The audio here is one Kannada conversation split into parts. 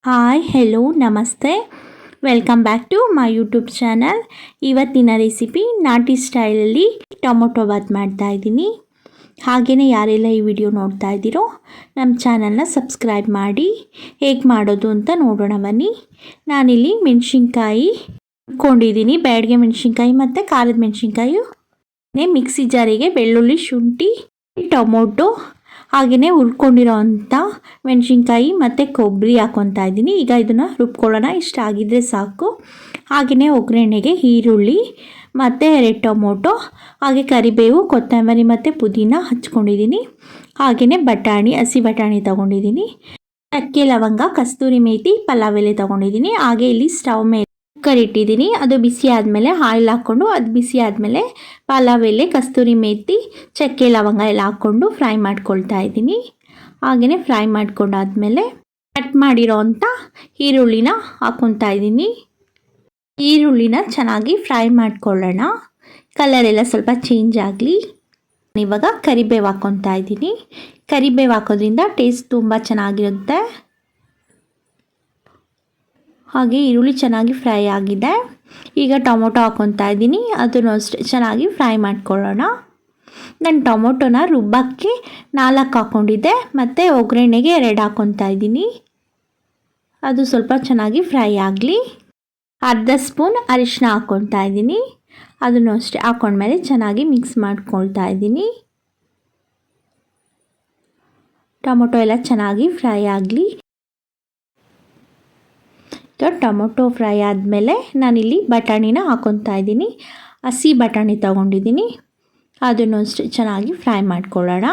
ಹಾಯ್ ಹೆಲೋ ನಮಸ್ತೆ, welcome back to my YouTube channel. ಇವತ್ತಿನ ರೆಸಿಪಿ ನಾಟಿ ಸ್ಟೈಲಲ್ಲಿ ಟೊಮೊಟೊ ಬಾತ್ ಮಾಡ್ತಾಯಿದ್ದೀನಿ. ಹಾಗೆಯೇ ಯಾರೆಲ್ಲ ಈ ವಿಡಿಯೋ ನೋಡ್ತಾ ಇದ್ದೀರೋ ನಮ್ಮ ಚಾನಲ್ನ ಸಬ್ಸ್ಕ್ರೈಬ್ ಮಾಡಿ. ಹೇಗೆ ಮಾಡೋದು ಅಂತ ನೋಡೋಣ ಬನ್ನಿ. ನಾನಿಲ್ಲಿ ಮೆಣಸಿನ್ಕಾಯಿ ಇಟ್ಕೊಂಡಿದ್ದೀನಿ, ಬ್ಯಾಡಗೆ ಮೆಣಸಿನ್ಕಾಯಿ ಮತ್ತು ಖಾರದ ಮೆಣಸಿನ್ಕಾಯಿ. ಮಿಕ್ಸಿ ಜಾರಿಗೆ ಬೆಳ್ಳುಳ್ಳಿ, ಶುಂಠಿ, ಟೊಮೊಟೊ ಹಾಗೆಯೇ ಹುರ್ಕೊಂಡಿರೋ ಅಂಥ ಮೆಣಸಿನ್ಕಾಯಿ ಮತ್ತು ಕೊಬ್ಬರಿ ಹಾಕ್ಕೊತಾ ಇದ್ದೀನಿ. ಈಗ ಇದನ್ನು ರುಬ್ಕೊಳ್ಳೋಣ. ಇಷ್ಟ ಆಗಿದ್ದರೆ ಸಾಕು. ಹಾಗೆಯೇ ಒಗ್ಗರಣೆಗೆ ಈರುಳ್ಳಿ ಮತ್ತು 2 ಟೊಮೊಟೊ, ಹಾಗೆ ಕರಿಬೇವು, ಕೊತ್ತಂಬರಿ ಮತ್ತು ಪುದೀನ ಹಚ್ಕೊಂಡಿದ್ದೀನಿ. ಹಾಗೆಯೇ ಬಟಾಣಿ, ಹಸಿ ಬಟಾಣಿ ತೊಗೊಂಡಿದ್ದೀನಿ. ಚಕ್ಕೆ, ಲವಂಗ, ಕಸ್ತೂರಿ ಮೇಥಿ, ಪಲಾವ್ ಎಲೆ ತೊಗೊಂಡಿದ್ದೀನಿ. ಹಾಗೆ ಇಲ್ಲಿ ಸ್ಟವ್ ಮೇಲೆ ಕುಕ್ಕರ್ ಇಟ್ಟಿದ್ದೀನಿ. ಅದು ಬಿಸಿ ಆದಮೇಲೆ ಆಯಿಲ್ ಹಾಕ್ಕೊಂಡು, ಅದು ಬಿಸಿ ಆದಮೇಲೆ ಪಲಾವ್ ಎಲೆ, ಕಸ್ತೂರಿ ಮೇಥಿ, ಚಕ್ಕೆ, ಲವಂಗ ಎಲ್ಲ ಹಾಕ್ಕೊಂಡು ಫ್ರೈ ಮಾಡ್ಕೊಳ್ತಾ ಇದ್ದೀನಿ. ಹಾಗೆಯೇ ಫ್ರೈ ಮಾಡ್ಕೊಂಡಾದ್ಮೇಲೆ ಕಟ್ ಮಾಡಿರೋ ಅಂಥ ಈರುಳ್ಳಿನ ಹಾಕ್ಕೊತಾ ಇದ್ದೀನಿ. ಈರುಳ್ಳಿನ ಚೆನ್ನಾಗಿ ಫ್ರೈ ಮಾಡ್ಕೊಳ್ಳೋಣ, ಕಲರೆಲ್ಲ ಸ್ವಲ್ಪ ಚೇಂಜ್ ಆಗಲಿ. ಇವಾಗ ಕರಿಬೇವು ಹಾಕ್ಕೊತಾ ಇದ್ದೀನಿ. ಕರಿಬೇವು ಹಾಕೋದ್ರಿಂದ ಟೇಸ್ಟ್ ತುಂಬ ಚೆನ್ನಾಗಿರುತ್ತೆ. ಹಾಗೆ ಈರುಳ್ಳಿ ಚೆನ್ನಾಗಿ ಫ್ರೈ ಆಗಿದೆ. ಈಗ ಟೊಮೊಟೊ ಹಾಕ್ಕೊತಾ ಇದ್ದೀನಿ. ಅದನ್ನು ಅಷ್ಟೇ ಚೆನ್ನಾಗಿ ಫ್ರೈ ಮಾಡ್ಕೊಳ್ಳೋಣ. ನಾನು ಟೊಮೊಟೊನ ರುಬ್ಬಕ್ಕೆ 4 ಹಾಕ್ಕೊಂಡಿದ್ದೆ ಮತ್ತು ಒಗ್ಗರಣೆಗೆ 2 ಹಾಕ್ಕೊತಾ ಇದ್ದೀನಿ. ಅದು ಸ್ವಲ್ಪ ಚೆನ್ನಾಗಿ ಫ್ರೈ ಆಗಲಿ. ಅರ್ಧ ಸ್ಪೂನ್ ಅರಿಶಿನ ಹಾಕ್ಕೊತಾ ಇದ್ದೀನಿ. ಅದನ್ನು ಅಷ್ಟೇ ಹಾಕ್ಕೊಂಡ್ಮೇಲೆ ಚೆನ್ನಾಗಿ ಮಿಕ್ಸ್ ಮಾಡ್ಕೊಳ್ತಾ ಇದ್ದೀನಿ. ಟೊಮೊಟೊ ಎಲ್ಲ ಚೆನ್ನಾಗಿ ಫ್ರೈ ಆಗಲಿ. ಟೊಮೊಟೊ ಫ್ರೈ ಆದಮೇಲೆ ನಾನಿಲ್ಲಿ ಬಟಾಣಿನ ಹಾಕ್ಕೊತಾ ಇದ್ದೀನಿ. ಹಸಿ ಬಟಾಣಿ ತೊಗೊಂಡಿದ್ದೀನಿ. ಅದನ್ನು ಅಷ್ಟೇ ಚೆನ್ನಾಗಿ ಫ್ರೈ ಮಾಡ್ಕೊಳ್ಳೋಣ.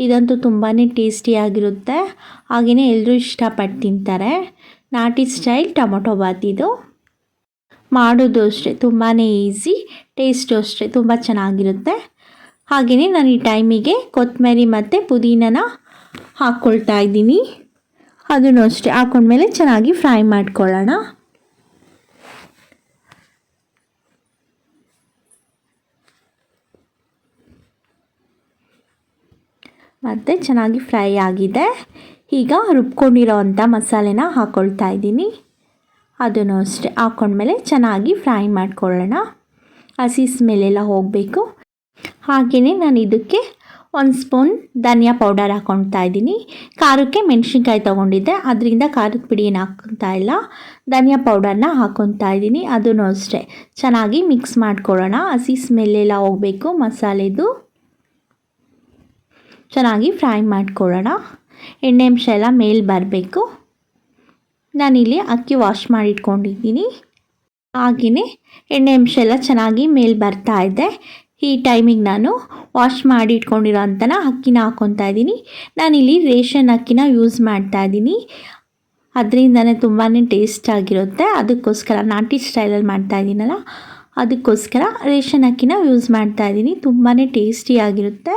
ಇದಂತೂ ತುಂಬಾ ಟೇಸ್ಟಿಯಾಗಿರುತ್ತೆ. ಹಾಗೆಯೇ ಎಲ್ಲರೂ ಇಷ್ಟಪಟ್ಟು ತಿಂತಾರೆ. ನಾಟಿ ಸ್ಟೈಲ್ ಟೊಮೊಟೊ ಬಾತ್ ಇದು. ಮಾಡೋದು ಅಷ್ಟೇ ತುಂಬಾ ಈಸಿ, ಟೇಸ್ಟು ಅಷ್ಟೇ ತುಂಬ ಚೆನ್ನಾಗಿರುತ್ತೆ. ಹಾಗೆಯೇ ನಾನು ಈ ಟೈಮಿಗೆ ಕೊತ್ತಂಬರಿ ಮತ್ತು ಪುದೀನನ ಹಾಕ್ಕೊಳ್ತಾ ಇದ್ದೀನಿ. ಅದನ್ನು ಅಷ್ಟೇ ಹಾಕ್ಕೊಂಡ್ಮೇಲೆ ಚೆನ್ನಾಗಿ ಫ್ರೈ ಮಾಡ್ಕೊಳ್ಳೋಣ. ಮತ್ತು ಚೆನ್ನಾಗಿ ಫ್ರೈ ಆಗಿದೆ. ಈಗ ರುಬ್ಕೊಂಡಿರೋ ಅಂಥ ಮಸಾಲೆನ ಹಾಕ್ಕೊಳ್ತಾ ಇದ್ದೀನಿ. ಅದನ್ನು ಅಷ್ಟೇ ಹಾಕ್ಕೊಂಡ್ಮೇಲೆ ಚೆನ್ನಾಗಿ ಫ್ರೈ ಮಾಡ್ಕೊಳ್ಳೋಣ. ಹಸಿ ಸ್ಮೆಲ್ಲೆಲ್ಲ ಹೋಗಬೇಕು. ಹಾಗೆಯೇ ನಾನು ಇದಕ್ಕೆ 1 ಸ್ಪೂನ್ ಧನಿಯಾ ಪೌಡರ್ ಹಾಕ್ಕೊತಾ ಇದ್ದೀನಿ. ಖಾರಕ್ಕೆ ಮೆಣಸಿನ್ಕಾಯಿ ತೊಗೊಂಡಿದ್ದೆ, ಅದರಿಂದ ಖಾರದ ಪುಡಿ ಏನು ಹಾಕ್ಕೊತಾ ಇಲ್ಲ, ಧನಿಯಾ ಪೌಡರ್ನ ಹಾಕ್ಕೊತಾ ಇದ್ದೀನಿ. ಅದನ್ನು ಅಷ್ಟೇ ಚೆನ್ನಾಗಿ ಮಿಕ್ಸ್ ಮಾಡ್ಕೊಳ್ಳೋಣ. ಹಸಿ ಸ್ಮೆಲ್ಲೆಲ್ಲ ಹೋಗಬೇಕು ಮಸಾಲೆದು. ಚೆನ್ನಾಗಿ ಫ್ರೈ ಮಾಡ್ಕೊಳ್ಳೋಣ. ಎಣ್ಣೆ ಅಂಶ ಎಲ್ಲ ಮೇಲೆ ಬರಬೇಕು. ನಾನಿಲ್ಲಿ ಅಕ್ಕಿ ವಾಶ್ ಮಾಡಿ ಇಟ್ಕೊಂಡಿದ್ದೀನಿ. ಹಾಗೆಯೇ ಎಣ್ಣೆ ಅಂಶ ಎಲ್ಲ ಚೆನ್ನಾಗಿ ಮೇಲೆ ಬರ್ತಾ ಇದೆ. ಈ ಟೈಮಿಗೆ ನಾನು ವಾಶ್ ಮಾಡಿ ಇಟ್ಕೊಂಡಿರೋ ಅಂಥನ ಅಕ್ಕಿನ ಹಾಕ್ಕೊತಾ ಇದ್ದೀನಿ. ನಾನಿಲ್ಲಿ ರೇಷನ್ ಅಕ್ಕಿನ ಯೂಸ್ ಮಾಡ್ತಾ ಇದ್ದೀನಿ. ಅದರಿಂದನೇ ತುಂಬಾ ಟೇಸ್ಟ್ ಆಗಿರುತ್ತೆ. ಅದಕ್ಕೋಸ್ಕರ ನಾಟಿ ಸ್ಟೈಲಲ್ಲಿ ಮಾಡ್ತಾ ಇದ್ದೀನಲ್ಲ, ಅದಕ್ಕೋಸ್ಕರ ರೇಷನ್ ಅಕ್ಕಿನ ಯೂಸ್ ಮಾಡ್ತಾ ಇದ್ದೀನಿ. ತುಂಬಾ ಟೇಸ್ಟಿಯಾಗಿರುತ್ತೆ.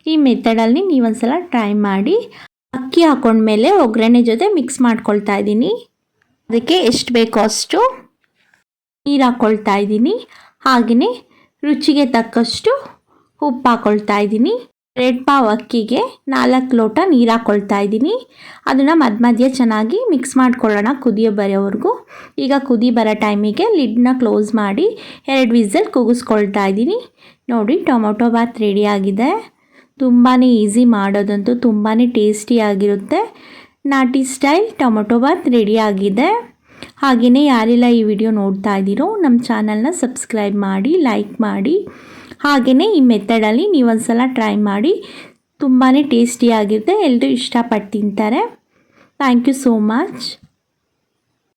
ಈ ಮೆಥಡಲ್ಲಿ ನೀವೊಂದ್ಸಲ ಟ್ರೈ ಮಾಡಿ. ಅಕ್ಕಿ ಹಾಕ್ಕೊಂಡ್ಮೇಲೆ ಒಗ್ಗರಣೆ ಜೊತೆ ಮಿಕ್ಸ್ ಮಾಡ್ಕೊಳ್ತಾ ಇದ್ದೀನಿ. ಅದಕ್ಕೆ ಎಷ್ಟು ಬೇಕೋ ಅಷ್ಟು ನೀರು ಹಾಕ್ಕೊಳ್ತಾ ಇದ್ದೀನಿ. ಹಾಗೆಯೇ ರುಚಿಗೆ ತಕ್ಕಷ್ಟು ಉಪ್ಪು ಹಾಕ್ಕೊಳ್ತಾ ಇದ್ದೀನಿ. 2 ಪಾವ್ ಅಕ್ಕಿಗೆ 4 ಲೋಟ ನೀರು ಹಾಕ್ಕೊಳ್ತಾ ಇದ್ದೀನಿ. ಅದನ್ನು ಮಧ್ಯ ಚೆನ್ನಾಗಿ ಮಿಕ್ಸ್ ಮಾಡ್ಕೊಳ್ಳೋಣ ಕುದಿಯೋ ಬರೋವರೆಗೂ. ಈಗ ಕುದಿ ಬರೋ ಟೈಮಿಗೆ ಲಿಡ್ನ ಕ್ಲೋಸ್ ಮಾಡಿ 2 ವಿಸಲ್ ಕೂಗಿಸ್ಕೊಳ್ತಾ ಇದ್ದೀನಿ. ನೋಡಿ, ಟೊಮೊಟೊ ಬಾತ್ ರೆಡಿಯಾಗಿದೆ. ತುಂಬಾ ಈಸಿ, ಮಾಡೋದಂತೂ ತುಂಬಾ ಟೇಸ್ಟಿಯಾಗಿರುತ್ತೆ. ನಾಟಿ ಸ್ಟೈಲ್ ಟೊಮೊಟೊ ಬಾತ್ ರೆಡಿಯಾಗಿದೆ. ಹಾಗೆಯೇ ಯಾರೆಲ್ಲ ಈ ವಿಡಿಯೋ ನೋಡ್ತಾ ಇದ್ದೀರೋ ನಮ್ಮ ಚಾನಲ್ನ ಸಬ್ಸ್ಕ್ರೈಬ್ ಮಾಡಿ, ಲೈಕ್ ಮಾಡಿ. ಹಾಗೆಯೇ ಈ ಮೆಥಡಲ್ಲಿ ನೀವೊಂದ್ಸಲ ಟ್ರೈ ಮಾಡಿ. ತುಂಬಾ ಟೇಸ್ಟಿಯಾಗಿರುತ್ತೆ. ಎಲ್ಲರೂ ಇಷ್ಟಪಟ್ಟು ತಿಂತಾರೆ. Thank you so much.